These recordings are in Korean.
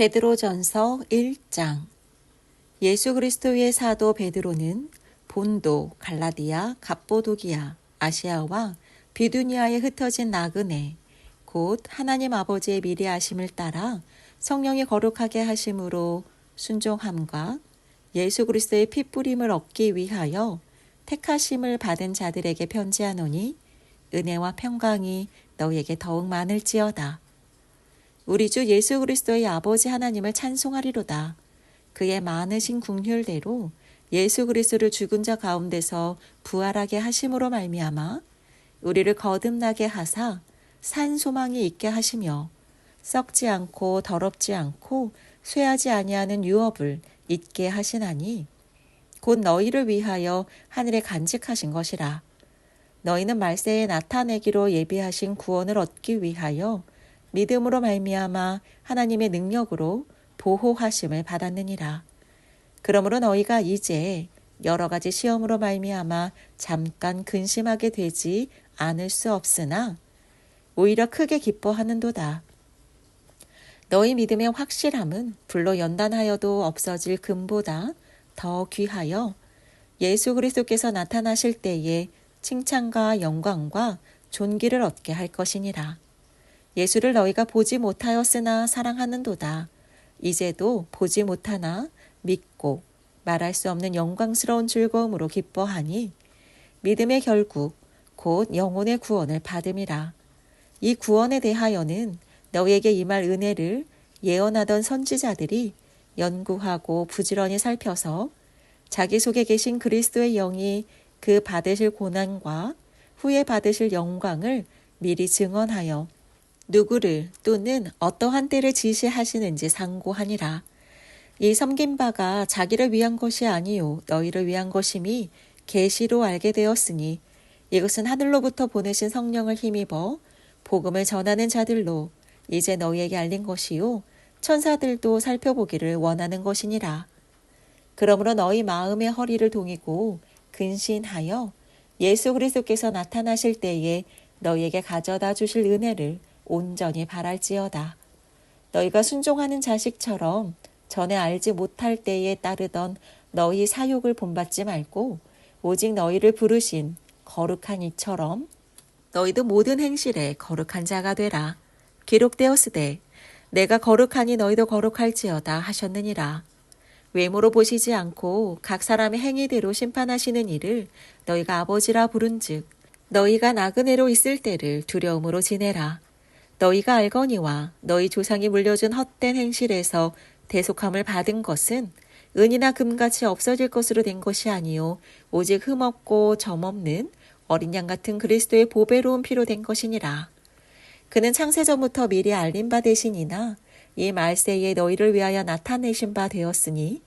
베드로전서 1장. 예수 그리스도의 사도 베드로는 본도, 갈라디아, 갑보도기아, 아시아와 비두니아에 흩어진 나그네, 곧 하나님 아버지의 미리하심을 따라 성령이 거룩하게 하심으로 순종함과 예수 그리스도의 핏뿌림을 얻기 위하여 택하심을 받은 자들에게 편지하노니 은혜와 평강이 너희에게 더욱 많을지어다. 우리 주 예수 그리스도의 아버지 하나님을 찬송하리로다. 그의 많으신 긍휼대로 예수 그리스도를 죽은 자 가운데서 부활하게 하심으로 말미암아 우리를 거듭나게 하사 산 소망이 있게 하시며 썩지 않고 더럽지 않고 쇠하지 아니하는 유업을 잊게 하시나니 곧 너희를 위하여 하늘에 간직하신 것이라. 너희는 말세에 나타내기로 예비하신 구원을 얻기 위하여 믿음으로 말미암아 하나님의 능력으로 보호하심을 받았느니라. 그러므로 너희가 이제 여러 가지 시험으로 말미암아 잠깐 근심하게 되지 않을 수 없으나 오히려 크게 기뻐하는도다. 너희 믿음의 확실함은 불로 연단하여도 없어질 금보다 더 귀하여 예수 그리스도께서 나타나실 때에 칭찬과 영광과 존귀를 얻게 할 것이니라. 예수를 너희가 보지 못하였으나 사랑하는도다. 이제도 보지 못하나 믿고 말할 수 없는 영광스러운 즐거움으로 기뻐하니 믿음의 결국 곧 영혼의 구원을 받음이라. 이 구원에 대하여는 너희에게 임할 은혜를 예언하던 선지자들이 연구하고 부지런히 살펴서 자기 속에 계신 그리스도의 영이 그 받으실 고난과 후에 받으실 영광을 미리 증언하여 누구를 또는 어떠한 때를 지시하시는지 상고하니라. 이 섬긴 바가 자기를 위한 것이 아니요 너희를 위한 것임이 계시로 알게 되었으니 이것은 하늘로부터 보내신 성령을 힘입어 복음을 전하는 자들로 이제 너희에게 알린 것이요 천사들도 살펴보기를 원하는 것이니라. 그러므로 너희 마음의 허리를 동이고 근신하여 예수 그리스도께서 나타나실 때에 너희에게 가져다 주실 은혜를 온전히 바랄지어다. 너희가 순종하는 자식처럼 전에 알지 못할 때에 따르던 너희 사욕을 본받지 말고 오직 너희를 부르신 거룩한 이처럼 너희도 모든 행실에 거룩한 자가 되라. 기록되었으되 내가 거룩하니 너희도 거룩할지어다 하셨느니라. 외모로 보시지 않고 각 사람의 행위대로 심판하시는 이를 너희가 아버지라 부른즉 너희가 나그네로 있을 때를 두려움으로 지내라. 너희가 알거니와 너희 조상이 물려준 헛된 행실에서 대속함을 받은 것은 은이나 금같이 없어질 것으로 된 것이 아니요 오직 흠없고 점없는 어린 양 같은 그리스도의 보배로운 피로 된 것이니라. 그는 창세전부터 미리 알린 바 되시니나 이 말세에 너희를 위하여 나타내신 바 되었으니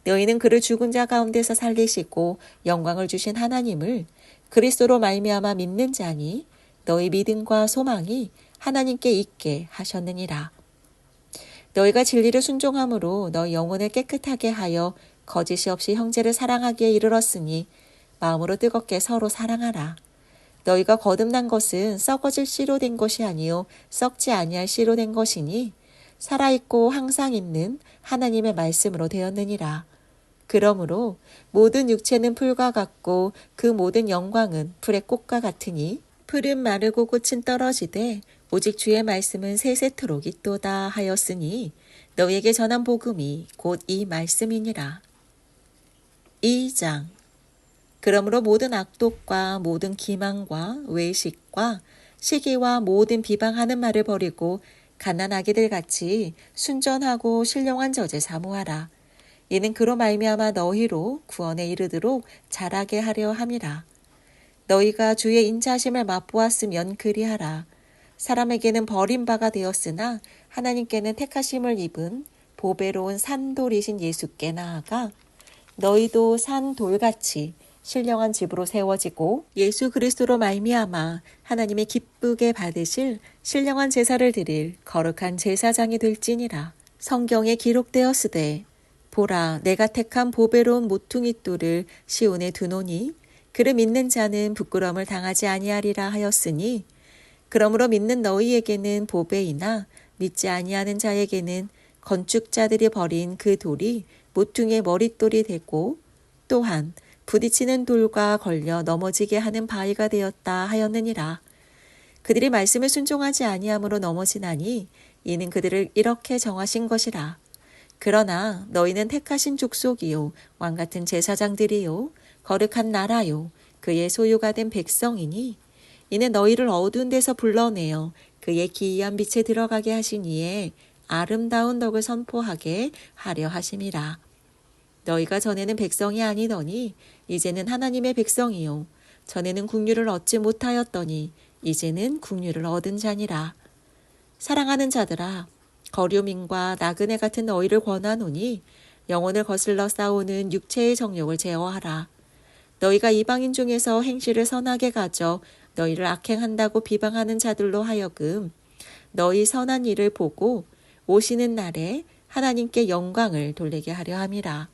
너희는 그를 죽은 자 가운데서 살리시고 영광을 주신 하나님을 그리스도로 말미암아 믿는 자니 너희 믿음과 소망이 하나님께 있게 하셨느니라. 너희가 진리를 순종함으로 너희 영혼을 깨끗하게 하여 거짓이 없이 형제를 사랑하기에 이르렀으니 마음으로 뜨겁게 서로 사랑하라. 너희가 거듭난 것은 썩어질 씨로 된 것이 아니요 썩지 아니할 씨로 된 것이니 살아있고 항상 있는 하나님의 말씀으로 되었느니라. 그러므로 모든 육체는 풀과 같고 그 모든 영광은 풀의 꽃과 같으니 풀은 마르고 꽃은 떨어지되 오직 주의 말씀은 세세토록 있도다 하였으니 너희에게 전한 복음이 곧 이 말씀이니라. 2장. 그러므로 모든 악독과 모든 기망과 외식과 시기와 모든 비방하는 말을 버리고 갓난아기들 같이 순전하고 신령한 젖을 사모하라. 이는 그로 말미암아 너희로 구원에 이르도록 자라게 하려 함이라. 너희가 주의 인자하심을 맛보았으면 그리하라. 사람에게는 버림바가 되었으나 하나님께는 택하심을 입은 보배로운 산돌이신 예수께 나아가 너희도 산돌같이 신령한 집으로 세워지고 예수 그리스도로 말미암아 하나님의 기쁘게 받으실 신령한 제사를 드릴 거룩한 제사장이 될지니라. 성경에 기록되었으되 보라 내가 택한 보배로운 모퉁이 돌을 시온에 두노니 그를 믿는 자는 부끄러움을 당하지 아니하리라 하였으니 그러므로 믿는 너희에게는 보배이나 믿지 아니하는 자에게는 건축자들이 버린 그 돌이 모퉁이의 머릿돌이 되고 또한 부딪히는 돌과 걸려 넘어지게 하는 바위가 되었다 하였느니라. 그들이 말씀을 순종하지 아니함으로 넘어지나니 이는 그들을 이렇게 정하신 것이라. 그러나 너희는 택하신 족속이요 왕같은 제사장들이요 거룩한 나라요 그의 소유가 된 백성이니 이는 너희를 어두운 데서 불러내어 그의 기이한 빛에 들어가게 하신 이에 아름다운 덕을 선포하게 하려 하심이라. 너희가 전에는 백성이 아니더니 이제는 하나님의 백성이요 전에는 국류를 얻지 못하였더니 이제는 국류를 얻은 자니라. 사랑하는 자들아 거류민과 나그네 같은 너희를 권하노니 영혼을 거슬러 싸우는 육체의 정욕을 제어하라. 너희가 이방인 중에서 행실을 선하게 가져 너희를 악행한다고 비방하는 자들로 하여금 너희 선한 일을 보고 오시는 날에 하나님께 영광을 돌리게 하려 함이라.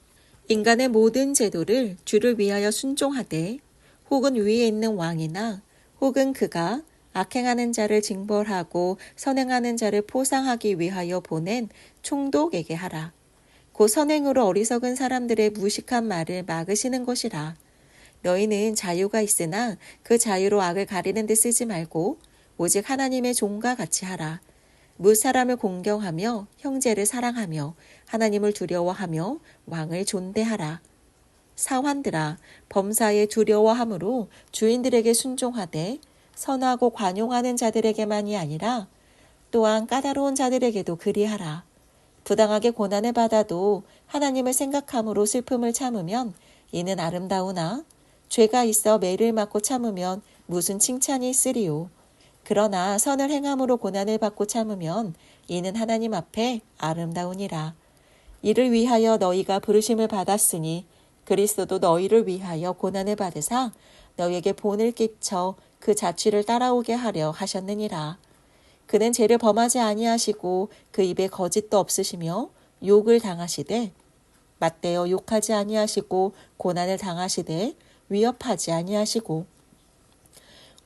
인간의 모든 제도를 주를 위하여 순종하되 혹은 위에 있는 왕이나 혹은 그가 악행하는 자를 징벌하고 선행하는 자를 포상하기 위하여 보낸 총독에게 하라. 그 선행으로 어리석은 사람들의 무식한 말을 막으시는 것이라. 너희는 자유가 있으나 그 자유로 악을 가리는 데 쓰지 말고 오직 하나님의 종과 같이 하라. 무사람을 공경하며 형제를 사랑하며 하나님을 두려워하며 왕을 존대하라. 사환들아 범사에 두려워함으로 주인들에게 순종하되 선하고 관용하는 자들에게만이 아니라 또한 까다로운 자들에게도 그리하라. 부당하게 고난을 받아도 하나님을 생각함으로 슬픔을 참으면 이는 아름다우나 죄가 있어 매를 맞고 참으면 무슨 칭찬이 있으리요. 그러나 선을 행함으로 고난을 받고 참으면 이는 하나님 앞에 아름다우니라. 이를 위하여 너희가 부르심을 받았으니 그리스도도 너희를 위하여 고난을 받으사 너희에게 본을 끼쳐 그 자취를 따라오게 하려 하셨느니라. 그는 죄를 범하지 아니하시고 그 입에 거짓도 없으시며 욕을 당하시되 맞대어 욕하지 아니하시고 고난을 당하시되 위협하지 아니하시고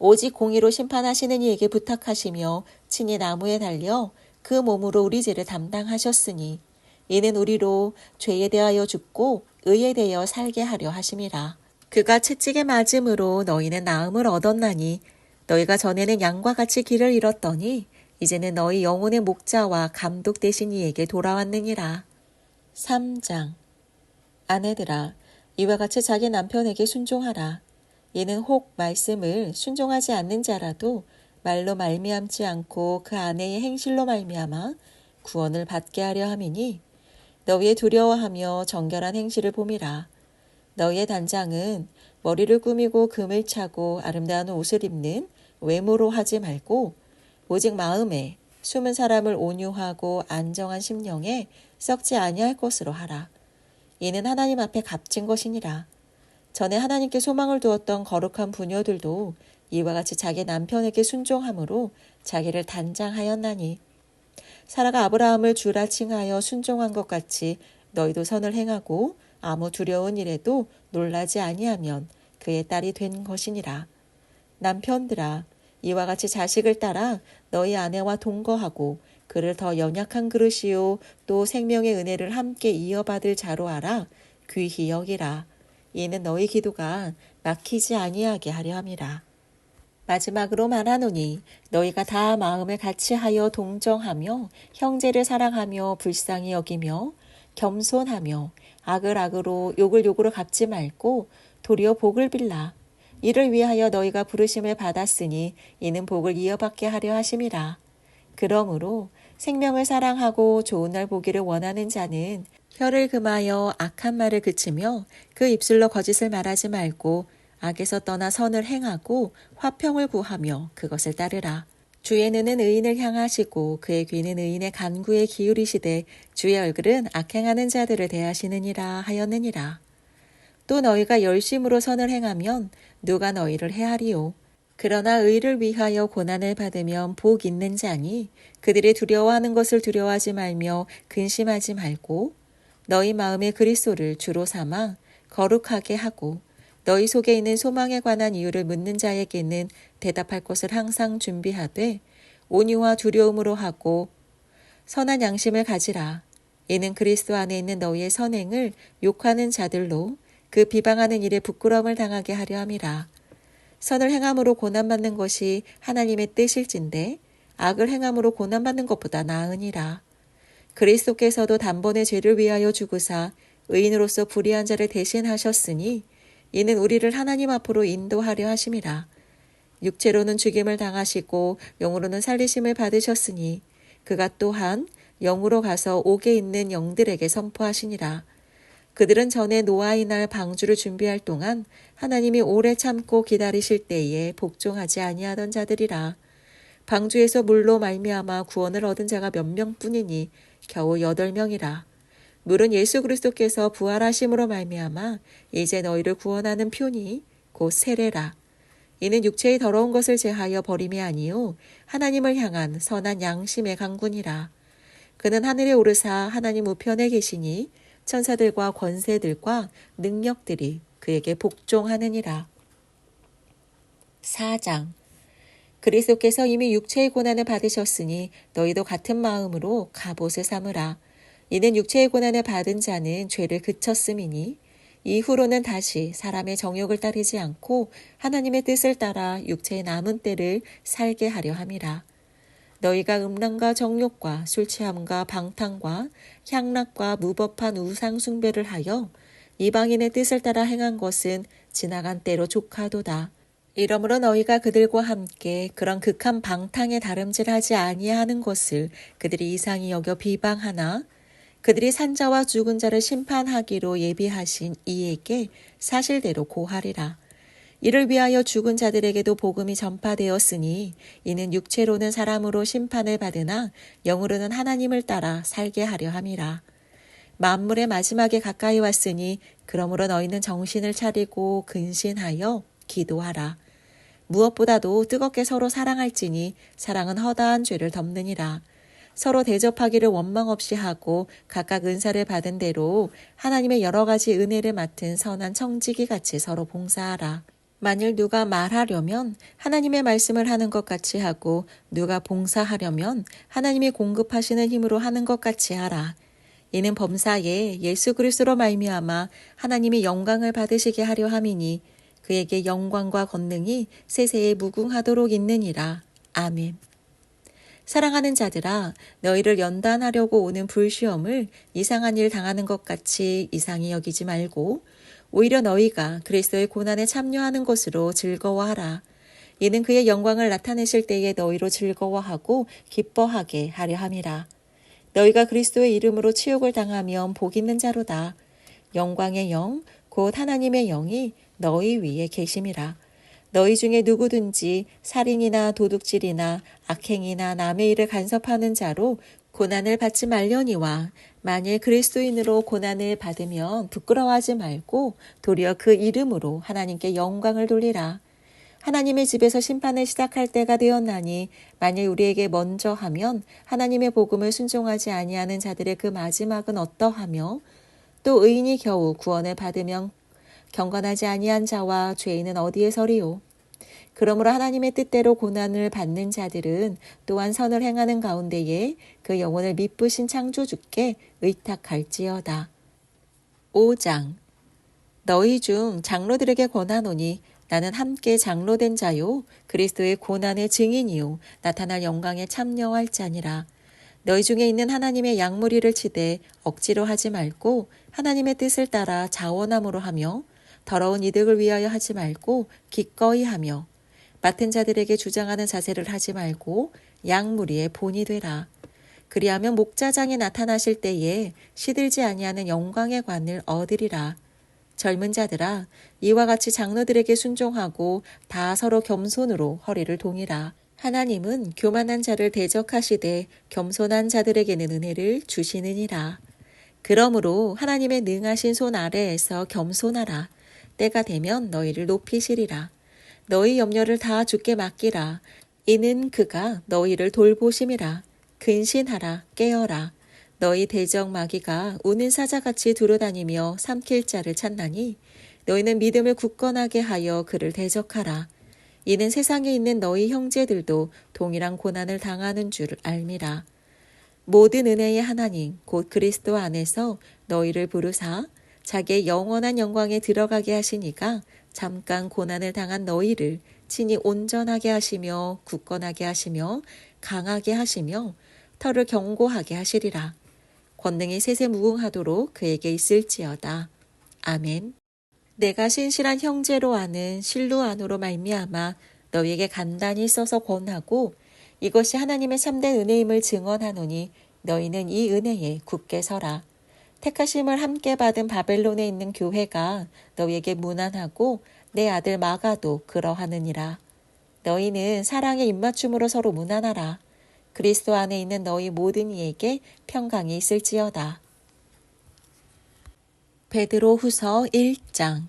오직 공의로 심판하시는 이에게 부탁하시며 친히 나무에 달려 그 몸으로 우리 죄를 담당하셨으니 이는 우리로 죄에 대하여 죽고 의에 대하여 살게 하려 하심이라. 그가 채찍에 맞음으로 너희는 나음을 얻었나니 너희가 전에는 양과 같이 길을 잃었더니 이제는 너희 영혼의 목자와 감독 되신 이에게 돌아왔느니라. 3장. 아내들아 이와 같이 자기 남편에게 순종하라. 이는 혹 말씀을 순종하지 않는 자라도 말로 말미암지 않고 그 아내의 행실로 말미암아 구원을 받게 하려 함이니 너희의 두려워하며 정결한 행실을 봄이라. 너희의 단장은 머리를 꾸미고 금을 차고 아름다운 옷을 입는 외모로 하지 말고 오직 마음에 숨은 사람을 온유하고 안정한 심령에 썩지 아니할 것으로 하라. 이는 하나님 앞에 값진 것이니라. 전에 하나님께 소망을 두었던 거룩한 부녀들도 이와 같이 자기 남편에게 순종함으로 자기를 단장하였나니 사라가 아브라함을 주라 칭하여 순종한 것 같이 너희도 선을 행하고 아무 두려운 일에도 놀라지 아니하면 그의 딸이 된 것이니라. 남편들아 이와 같이 자식을 따라 너희 아내와 동거하고 그를 더 연약한 그릇이요 또 생명의 은혜를 함께 이어받을 자로 알아 귀히 여기라. 이는 너희 기도가 막히지 아니하게 하려 함이라. 마지막으로 말하노니 너희가 다 마음을 같이하여 동정하며 형제를 사랑하며 불쌍히 여기며 겸손하며 악을 악으로 욕을 욕으로 갚지 말고 도리어 복을 빌라. 이를 위하여 너희가 부르심을 받았으니 이는 복을 이어받게 하려 하심이라. 그러므로 생명을 사랑하고 좋은 날 보기를 원하는 자는 혀를 금하여 악한 말을 그치며 그 입술로 거짓을 말하지 말고 악에서 떠나 선을 행하고 화평을 구하며 그것을 따르라. 주의 눈은 의인을 향하시고 그의 귀는 의인의 간구에 기울이시되 주의 얼굴은 악행하는 자들을 대하시느니라 하였느니라. 또 너희가 열심으로 선을 행하면 누가 너희를 해하리요. 그러나 의를 위하여 고난을 받으면 복 있는 자니 그들이 두려워하는 것을 두려워하지 말며 근심하지 말고 너희 마음에 그리스도를 주로 삼아 거룩하게 하고 너희 속에 있는 소망에 관한 이유를 묻는 자에게는 대답할 것을 항상 준비하되 온유와 두려움으로 하고 선한 양심을 가지라. 이는 그리스도 안에 있는 너희의 선행을 욕하는 자들로 그 비방하는 일에 부끄러움을 당하게 하려 함이라. 선을 행함으로 고난받는 것이 하나님의 뜻일진데 악을 행함으로 고난받는 것보다 나으니라. 그리스도께서도 단번에 죄를 위하여 죽으사 의인으로서 불의한 자를 대신하셨으니 이는 우리를 하나님 앞으로 인도하려 하심이라. 육체로는 죽임을 당하시고 영으로는 살리심을 받으셨으니 그가 또한 영으로 가서 옥에 있는 영들에게 선포하시니라. 그들은 전에 노아의 날 방주를 준비할 동안 하나님이 오래 참고 기다리실 때에 복종하지 아니하던 자들이라. 방주에서 물로 말미암아 구원을 얻은 자가 몇 명뿐이니 겨우 8명이라. 물은 예수 그리스도께서 부활하심으로 말미암아 이제 너희를 구원하는 표니 곧 세례라. 이는 육체의 더러운 것을 제하여 버림이 아니요 하나님을 향한 선한 양심의 강군이라. 그는 하늘에 오르사 하나님 우편에 계시니 천사들과 권세들과 능력들이 그에게 복종하느니라. 4장. 그리스도께서 이미 육체의 고난을 받으셨으니 너희도 같은 마음으로 갑옷을 삼으라. 이는 육체의 고난을 받은 자는 죄를 그쳤음이니 이후로는 다시 사람의 정욕을 따르지 않고 하나님의 뜻을 따라 육체의 남은 때를 살게 하려 함이라. 너희가 음란과 정욕과 술 취함과 방탕과 향락과 무법한 우상 숭배를 하여 이방인의 뜻을 따라 행한 것은 지나간 때로 족하도다. 이러므로 너희가 그들과 함께 그런 극한 방탕에 다름질하지 아니하는 것을 그들이 이상히 여겨 비방하나 그들이 산자와 죽은 자를 심판하기로 예비하신 이에게 사실대로 고하리라. 이를 위하여 죽은 자들에게도 복음이 전파되었으니 이는 육체로는 사람으로 심판을 받으나 영으로는 하나님을 따라 살게 하려 함이라. 만물의 마지막에 가까이 왔으니 그러므로 너희는 정신을 차리고 근신하여 기도하라. 무엇보다도 뜨겁게 서로 사랑할지니 사랑은 허다한 죄를 덮느니라. 서로 대접하기를 원망 없이 하고 각각 은사를 받은 대로 하나님의 여러 가지 은혜를 맡은 선한 청지기 같이 서로 봉사하라. 만일 누가 말하려면 하나님의 말씀을 하는 것 같이 하고 누가 봉사하려면 하나님이 공급하시는 힘으로 하는 것 같이 하라. 이는 범사에 예수 그리스도로 말미암아 하나님이 영광을 받으시게 하려 함이니 그에게 영광과 권능이 세세에 무궁하도록 있느니라. 아멘. 사랑하는 자들아, 너희를 연단하려고 오는 불시험을 이상한 일 당하는 것 같이 이상히 여기지 말고 오히려 너희가 그리스도의 고난에 참여하는 것으로 즐거워하라. 이는 그의 영광을 나타내실 때에 너희로 즐거워하고 기뻐하게 하려 함이라. 너희가 그리스도의 이름으로 치욕을 당하면 복 있는 자로다. 영광의 영, 곧 하나님의 영이 너희 위에 계심이라. 너희 중에 누구든지 살인이나 도둑질이나 악행이나 남의 일을 간섭하는 자로 고난을 받지 말려니와 만일 그리스도인으로 고난을 받으면 부끄러워하지 말고 도리어 그 이름으로 하나님께 영광을 돌리라. 하나님의 집에서 심판을 시작할 때가 되었나니 만일 우리에게 먼저 하면 하나님의 복음을 순종하지 아니하는 자들의 그 마지막은 어떠하며 또 의인이 겨우 구원을 받으면 경건하지 아니한 자와 죄인은 어디에 서리요. 그러므로 하나님의 뜻대로 고난을 받는 자들은 또한 선을 행하는 가운데에 그 영혼을 미쁘신 창조주께 의탁할지어다. 5장. 너희 중 장로들에게 권하노니 나는 함께 장로된 자요 그리스도의 고난의 증인이요 나타날 영광에 참여할 자니라. 너희 중에 있는 하나님의 양무리를 치되 억지로 하지 말고 하나님의 뜻을 따라 자원함으로 하며 더러운 이득을 위하여 하지 말고 기꺼이 하며 맡은 자들에게 주장하는 자세를 하지 말고 양무리의 본이 되라. 그리하면 목자장이 나타나실 때에 시들지 아니하는 영광의 관을 얻으리라. 젊은 자들아, 이와 같이 장로들에게 순종하고 다 서로 겸손으로 허리를 동이라. 하나님은 교만한 자를 대적하시되 겸손한 자들에게는 은혜를 주시느니라. 그러므로 하나님의 능하신 손 아래에서 겸손하라. 때가 되면 너희를 높이시리라. 너희 염려를 다 주께 맡기라. 이는 그가 너희를 돌보심이라. 근신하라. 깨어라. 너희 대적 마귀가 우는 사자같이 두루다니며 삼킬 자를 찾나니 너희는 믿음을 굳건하게 하여 그를 대적하라. 이는 세상에 있는 너희 형제들도 동일한 고난을 당하는 줄 알미라. 모든 은혜의 하나님 곧 그리스도 안에서 너희를 부르사 자기의 영원한 영광에 들어가게 하시니가 잠깐 고난을 당한 너희를 친히 온전하게 하시며 굳건하게 하시며 강하게 하시며 터를 견고하게 하시리라. 권능이 세세무궁하도록 그에게 있을지어다. 아멘. 내가 신실한 형제로 아는 실로 안으로 말미암아 너희에게 간단히 써서 권하고 이것이 하나님의 참된 은혜임을 증언하노니 너희는 이 은혜에 굳게 서라. 택하심을 함께 받은 바벨론에 있는 교회가 너희에게 문안하고 내 아들 마가도 그러하느니라. 너희는 사랑의 입맞춤으로 서로 문안하라. 그리스도 안에 있는 너희 모든 이에게 평강이 있을지어다. 베드로 후서 1장.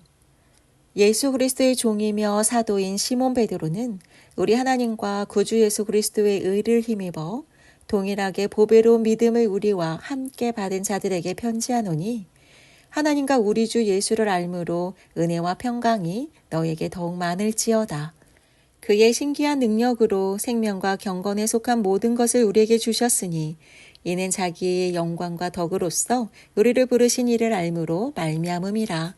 예수 그리스도의 종이며 사도인 시몬 베드로는 우리 하나님과 구주 예수 그리스도의 의를 힘입어 동일하게 보배로운 믿음을 우리와 함께 받은 자들에게 편지하노니 하나님과 우리 주 예수를 알므로 은혜와 평강이 너에게 더욱 많을지어다. 그의 신기한 능력으로 생명과 경건에 속한 모든 것을 우리에게 주셨으니 이는 자기의 영광과 덕으로서 우리를 부르신 이를 알므로 말미암음이라.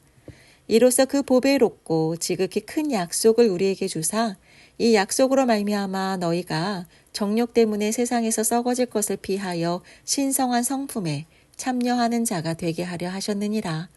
이로써 그 보배롭고 지극히 큰 약속을 우리에게 주사 이 약속으로 말미암아 너희가 정욕 때문에 세상에서 썩어질 것을 피하여 신성한 성품에 참여하는 자가 되게 하려 하셨느니라.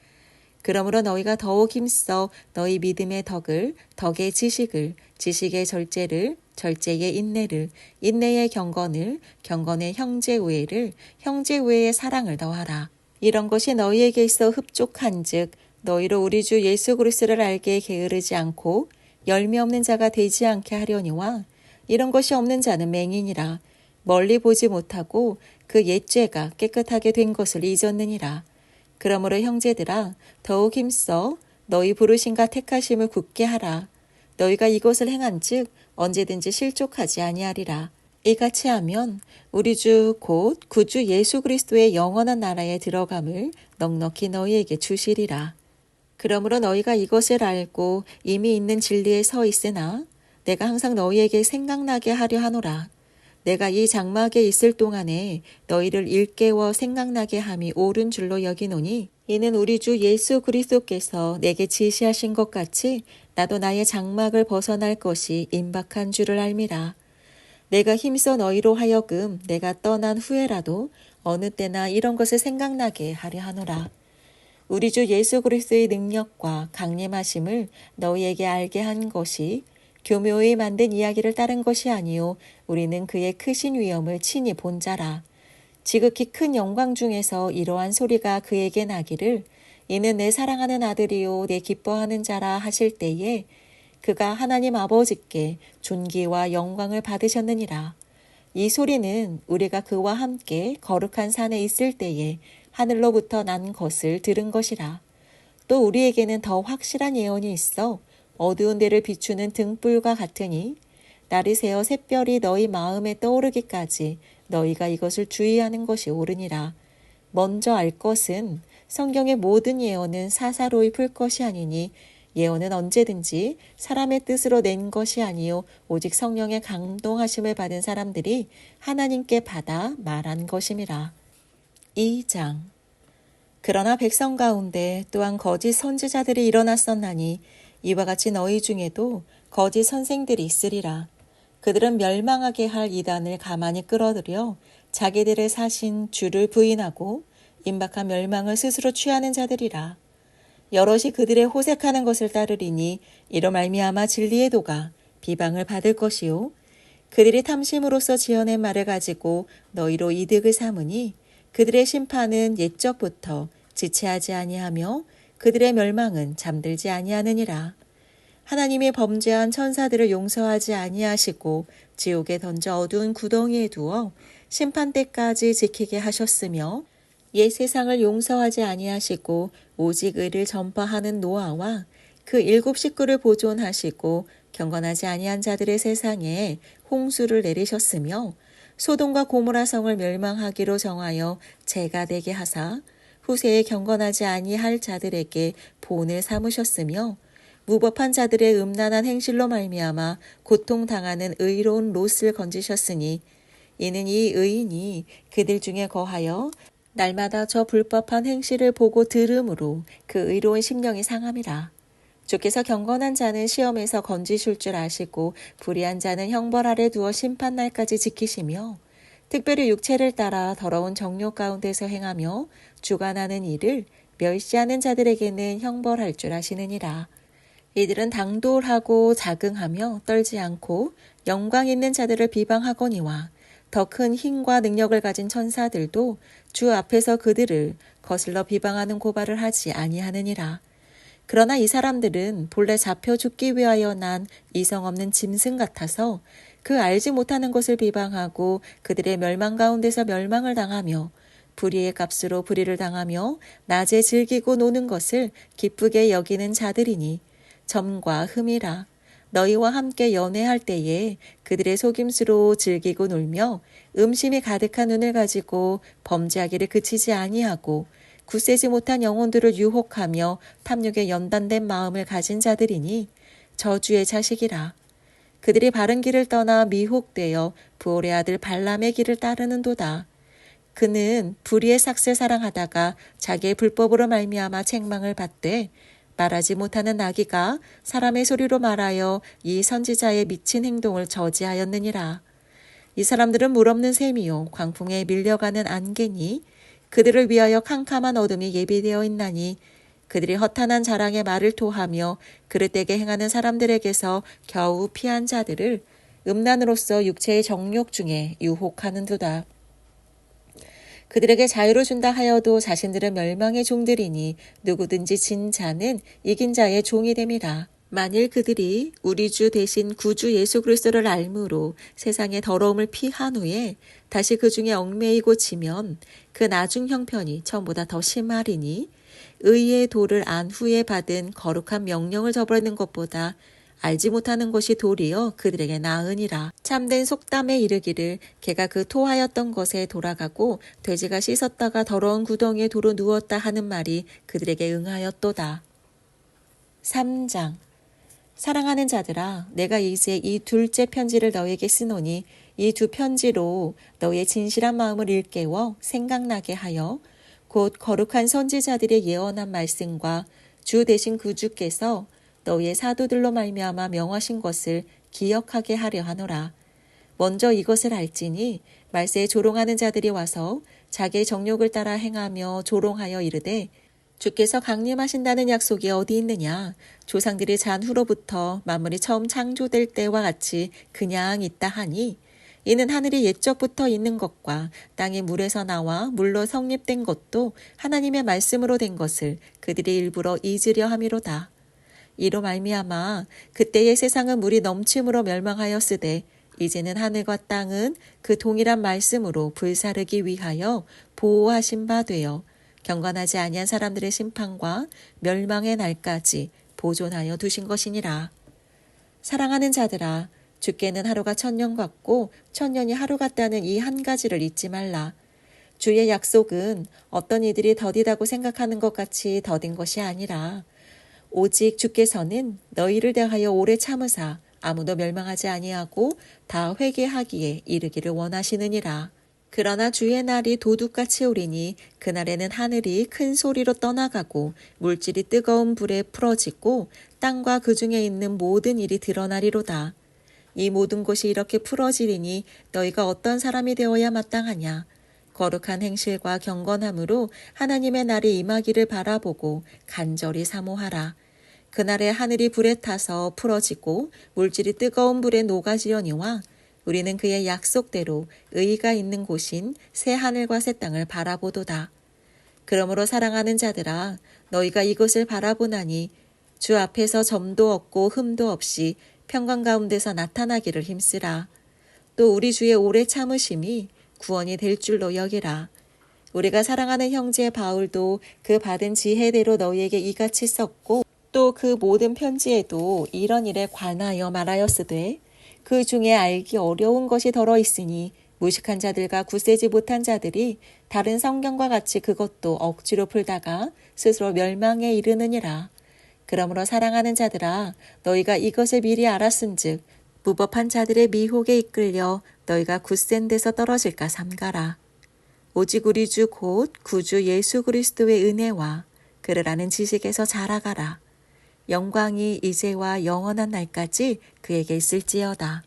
그러므로 너희가 더욱 힘써 너희 믿음의 덕을, 덕의 지식을, 지식의 절제를, 절제의 인내를, 인내의 경건을, 경건의 형제 우애를, 형제 우애의 사랑을 더하라. 이런 것이 너희에게 있어 흡족한즉 너희로 우리 주 예수 그리스도를 알게 게으르지 않고 열매 없는 자가 되지 않게 하려니와 이런 것이 없는 자는 맹인이라 멀리 보지 못하고 그 옛죄가 깨끗하게 된 것을 잊었느니라. 그러므로 형제들아 더욱 힘써 너희 부르심과 택하심을 굳게 하라. 너희가 이것을 행한즉 언제든지 실족하지 아니하리라. 이같이 하면 우리 주 곧 구주 예수 그리스도의 영원한 나라에 들어감을 넉넉히 너희에게 주시리라. 그러므로 너희가 이것을 알고 이미 있는 진리에 서 있으나 내가 항상 너희에게 생각나게 하려 하노라. 내가 이 장막에 있을 동안에 너희를 일깨워 생각나게 함이 옳은 줄로 여기노니 이는 우리 주 예수 그리스도께서 내게 지시하신 것 같이 나도 나의 장막을 벗어날 것이 임박한 줄을 알미라. 내가 힘써 너희로 하여금 내가 떠난 후에라도 어느 때나 이런 것을 생각나게 하려 하노라. 우리 주 예수 그리스도의 능력과 강림하심을 너희에게 알게 한 것이 교묘히 만든 이야기를 따른 것이 아니요 우리는 그의 크신 위엄을 친히 본 자라. 지극히 큰 영광 중에서 이러한 소리가 그에게 나기를 이는 내 사랑하는 아들이요 내 기뻐하는 자라 하실 때에 그가 하나님 아버지께 존귀와 영광을 받으셨느니라. 이 소리는 우리가 그와 함께 거룩한 산에 있을 때에 하늘로부터 난 것을 들은 것이라. 또 우리에게는 더 확실한 예언이 있어 어두운 데를 비추는 등불과 같으니 날이 새어 샛별이 너희 마음에 떠오르기까지 너희가 이것을 주의하는 것이 옳으니라. 먼저 알 것은 성경의 모든 예언은 사사로이 풀 것이 아니니 예언은 언제든지 사람의 뜻으로 낸 것이 아니요 오직 성령의 감동하심을 받은 사람들이 하나님께 받아 말한 것임이라. 2장. 그러나 백성 가운데 또한 거짓 선지자들이 일어났었나니 이와 같이 너희 중에도 거짓 선생들이 있으리라. 그들은 멸망하게 할 이단을 가만히 끌어들여 자기들의 사신 주를 부인하고 임박한 멸망을 스스로 취하는 자들이라. 여럿이 그들의 호색하는 것을 따르리니 이로 말미암아 진리의 도가 비방을 받을 것이요 그들이 탐심으로써 지어낸 말을 가지고 너희로 이득을 삼으니 그들의 심판은 옛적부터 지체하지 아니하며 그들의 멸망은 잠들지 아니하느니라. 하나님이 범죄한 천사들을 용서하지 아니하시고 지옥에 던져 어두운 구덩이에 두어 심판 때까지 지키게 하셨으며 옛 세상을 용서하지 아니하시고 오직 의를 전파하는 노아와 그 7 식구를 보존하시고 경건하지 아니한 자들의 세상에 홍수를 내리셨으며 소돔과 고모라 성을 멸망하기로 정하여 재가 되게 하사 후세에 경건하지 아니할 자들에게 본을 삼으셨으며 무법한 자들의 음란한 행실로 말미암아 고통당하는 의로운 롯을 건지셨으니 이는 이 의인이 그들 중에 거하여 날마다 저 불법한 행실을 보고 들음으로 그 의로운 심령이 상함이라. 주께서 경건한 자는 시험에서 건지실 줄 아시고 불의한 자는 형벌 아래 두어 심판날까지 지키시며 특별히 육체를 따라 더러운 정욕 가운데서 행하며 주관하는 일을 멸시하는 자들에게는 형벌할 줄 아시느니라. 이들은 당돌하고 자긍하며 떨지 않고 영광 있는 자들을 비방하거니와 더 큰 힘과 능력을 가진 천사들도 주 앞에서 그들을 거슬러 비방하는 고발을 하지 아니하느니라. 그러나 이 사람들은 본래 잡혀 죽기 위하여 난 이성 없는 짐승 같아서 그 알지 못하는 것을 비방하고 그들의 멸망 가운데서 멸망을 당하며 불의의 값으로 불의를 당하며 낮에 즐기고 노는 것을 기쁘게 여기는 자들이니 점과 흠이라. 너희와 함께 연애할 때에 그들의 속임수로 즐기고 놀며 음심이 가득한 눈을 가지고 범죄하기를 그치지 아니하고 굳세지 못한 영혼들을 유혹하며 탐욕에 연단된 마음을 가진 자들이니 저주의 자식이라. 그들이 바른 길을 떠나 미혹되어 부올의 아들 발람의 길을 따르는도다. 그는 불의의 삭슬 사랑하다가 자기의 불법으로 말미암아 책망을 받되 말하지 못하는 나귀가 사람의 소리로 말하여 이 선지자의 미친 행동을 저지하였느니라. 이 사람들은 물 없는 샘이요 광풍에 밀려가는 안개니 그들을 위하여 캄캄한 어둠이 예비되어 있나니 그들이 허탄한 자랑의 말을 토하며 그릇되게 행하는 사람들에게서 겨우 피한 자들을 음란으로서 육체의 정욕 중에 유혹하는도다. 그들에게 자유를 준다 하여도 자신들은 멸망의 종들이니 누구든지 진 자는 이긴 자의 종이 됨이라. 만일 그들이 우리 주 대신 구주 예수 그리스도를 알므로 세상의 더러움을 피한 후에 다시 그 중에 얽매이고 지면 그 나중 형편이 처음보다 더 심하리니 의의 도를 안 후에 받은 거룩한 명령을 저버리는 것보다 알지 못하는 것이 도리어 그들에게 나으니라. 참된 속담에 이르기를 개가 그 토하였던 것에 돌아가고 돼지가 씻었다가 더러운 구덩이에 도로 누웠다 하는 말이 그들에게 응하였도다. 3장. 사랑하는 자들아, 내가 이제 이 둘째 편지를 너에게 쓰노니 이 두 편지로 너의 진실한 마음을 일깨워 생각나게 하여 곧 거룩한 선지자들의 예언한 말씀과 주 대신 그 주께서 너희의 사도들로 말미암아 명하신 것을 기억하게 하려 하노라. 먼저 이것을 알지니 말세에 조롱하는 자들이 와서 자기의 정욕을 따라 행하며 조롱하여 이르되 주께서 강림하신다는 약속이 어디 있느냐. 조상들이 잔 후로부터 만물이 처음 창조될 때와 같이 그냥 있다 하니 이는 하늘이 옛적부터 있는 것과 땅이 물에서 나와 물로 성립된 것도 하나님의 말씀으로 된 것을 그들이 일부러 잊으려 함이로다. 이로 말미암아 그때의 세상은 물이 넘침으로 멸망하였으되 이제는 하늘과 땅은 그 동일한 말씀으로 불사르기 위하여 보호하신 바 되어 경건하지 아니한 사람들의 심판과 멸망의 날까지 보존하여 두신 것이니라. 사랑하는 자들아, 주께는 하루가 1000년 같고 1000년이 하루 같다는 이 한 가지를 잊지 말라. 주의 약속은 어떤 이들이 더디다고 생각하는 것 같이 더딘 것이 아니라 오직 주께서는 너희를 대하여 오래 참으사 아무도 멸망하지 아니하고 다 회개하기에 이르기를 원하시느니라. 그러나 주의 날이 도둑같이 오리니 그날에는 하늘이 큰 소리로 떠나가고 물질이 뜨거운 불에 풀어지고 땅과 그 중에 있는 모든 일이 드러나리로다. 이 모든 것이 이렇게 풀어지리니 너희가 어떤 사람이 되어야 마땅하냐. 거룩한 행실과 경건함으로 하나님의 날이 임하기를 바라보고 간절히 사모하라. 그날에 하늘이 불에 타서 풀어지고 물질이 뜨거운 불에 녹아지려니와 우리는 그의 약속대로 의가 있는 곳인 새 하늘과 새 땅을 바라보도다. 그러므로 사랑하는 자들아, 너희가 이것을 바라보나니 주 앞에서 점도 없고 흠도 없이 평강 가운데서 나타나기를 힘쓰라. 또 우리 주의 오래 참으심이 구원이 될 줄로 여기라. 우리가 사랑하는 형제 바울도 그 받은 지혜대로 너희에게 이같이 썼고 또 그 모든 편지에도 이런 일에 관하여 말하였으되 그 중에 알기 어려운 것이 덜어 있으니 무식한 자들과 굳세지 못한 자들이 다른 성경과 같이 그것도 억지로 풀다가 스스로 멸망에 이르느니라. 그러므로 사랑하는 자들아, 너희가 이것을 미리 알았은즉 무법한 자들의 미혹에 이끌려 너희가 굳센 데서 떨어질까 삼가라. 오직 우리 주 곧 구주 예수 그리스도의 은혜와 그를 아는 지식에서 자라가라. 영광이 이제와 영원한 날까지 그에게 있을지어다.